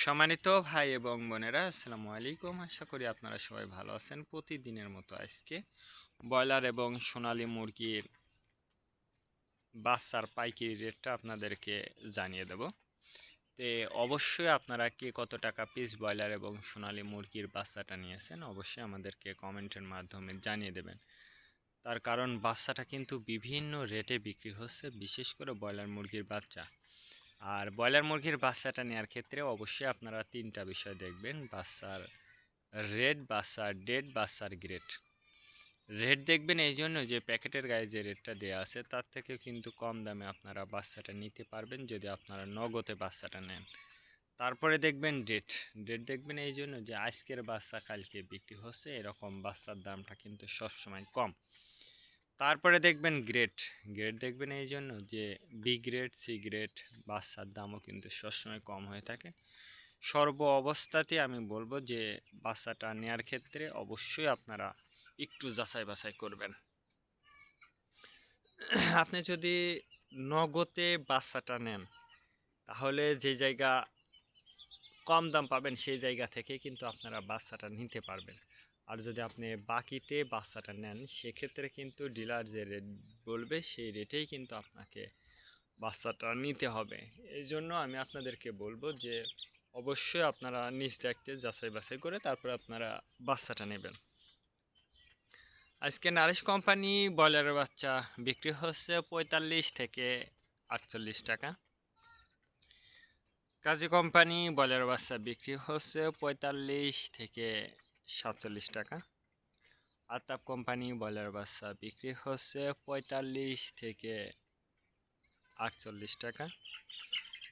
সম্মানিত ভাই এবং বোনেরা, আসসালামু আলাইকুম। আশা করি আপনারা সবাই ভালো আছেন। প্রতিদিনের মতো আজকে ব্রয়লার এবং সোনালী মুরগির বাচ্চার পাইকারি রেটটা আপনাদেরকে জানিয়ে দেব। তে অবশ্যই আপনারা কে কত টাকা পিস ব্রয়লার এবং সোনালী মুরগির বাচ্চাটা নিয়েছেন অবশ্যই আমাদেরকে কমেন্টের মাধ্যমে জানিয়ে দেবেন। তার কারণ বাচ্চাটা কিন্তু বিভিন্ন রেটে বিক্রি হচ্ছে, বিশেষ করে ব্রয়লার মুরগির বাচ্চা। আর ব্রয়লার মুরগির বাচ্চাটা নেওয়ার ক্ষেত্রে অবশ্যই আপনারা তিনটা বিষয় দেখবেন: বাচ্চার রেট, বাচ্চার ডেট, বাচ্চার গ্রেড। রেট দেখবেন এই জন্য যে প্যাকেটের গায়ে যে রেটটা দেওয়া আছে তার থেকে কিন্তু কম দামে আপনারা বাচ্চাটা নিতে পারবেন যদি আপনারা নগদে বাচ্চাটা নেন। তারপরে দেখবেন ডেট। ডেট দেখবেন এই জন্য যে আজকের বাচ্চা কালকে বিক্রি হচ্ছে, এরকম বাচ্চার দামটা কিন্তু সবসময় কম। তারপরে দেখবেন গ্রেড। গ্রেড দেখবেন এই জন্য যে বি গ্রেড, সি গ্রেড বাচ্চার দামও কিন্তু সবসময় কম হয়ে থাকে। সর্ব অবস্থাতে আমি বলবো যে বাচ্চাটা নেওয়ার ক্ষেত্রে অবশ্যই আপনারা একটু যাচাই বাছাই করবেন। আপনি যদি নগদে বাচ্চাটা নেন তাহলে যে জায়গা কম দাম পাবেন সেই জায়গা থেকে কিন্তু আপনারা বাচ্চাটা নিতে পারবেন। আর যদি আপনি বাকিতে বাচ্চাটা নেন সেক্ষেত্রে কিন্তু ডিলার যে রেট বলবে সেই রেটেই কিন্তু আপনাকে বাচ্চাটা নিতে হবে। এই জন্য আমি আপনাদেরকে বলবো যে অবশ্যই আপনারা নিজ দেখতে যাচাই বাছাই করে তারপর আপনারা বাচ্চাটা নেবেন। আজকে নারিশ কোম্পানি ব্রয়লারের বাচ্চা বিক্রি হচ্ছে 45 থেকে 48 টাকা। কাজী কোম্পানি ব্রয়লার বাচ্চা বিক্রি হচ্ছে 45 থেকে 47 টাকা। আতাপ কোম্পানি ব্রয়লার বাচ্চা বিক্রি হচ্ছে 45 থেকে 48 টাকা।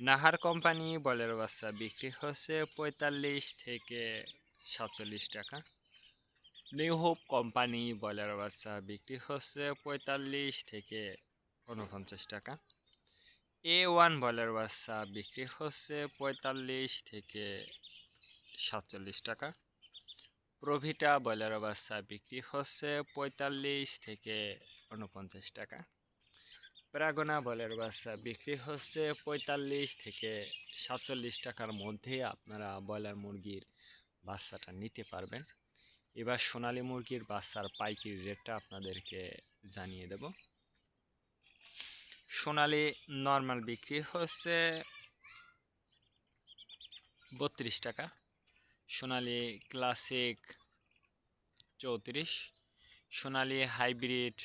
নাহার কোম্পানি ব্রয়লার বাচ্চা বিক্রি হচ্ছে 45 থেকে 47 টাকা। নিউ হোপ কোম্পানি ব্রয়লার বাচ্চা বিক্রি হচ্ছে 45 থেকে 49 টাকা। A1 ব্রয়লার বাচ্চা বিক্রি হচ্ছে 45 থেকে 47 টাকা। প্রভিটা ব্রয়লার বাচ্চা বিক্রি হচ্ছে 45 থেকে 49 টাকা। প্রাগনা ব্রয়লার বাচ্চা বিক্রি হচ্ছে 45 থেকে 47 টাকার মধ্যে আপনারা ব্রয়লার মুরগির বাচ্চাটা নিতে পারবেন। এবার সোনালী মুরগির বাচ্চার পাইকারি রেটটা আপনাদেরকে জানিয়ে দেব। সোনালী নর্মাল বিক্রি হচ্ছে 32 টাকা। সোনালী ক্লাসিক 34, সোনালী হাইব্রিড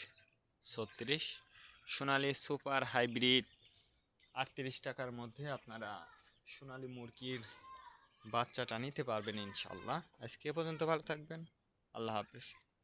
36, সোনালী সুপার হাইব্রিড 38 টাকার মধ্যে আপনারা সোনালী মুরগির বাচ্চাটা নিতে পারবেন ইনশাল্লাহ। আজকে পর্যন্ত ভালো থাকবেন। আল্লাহ হাফেজ।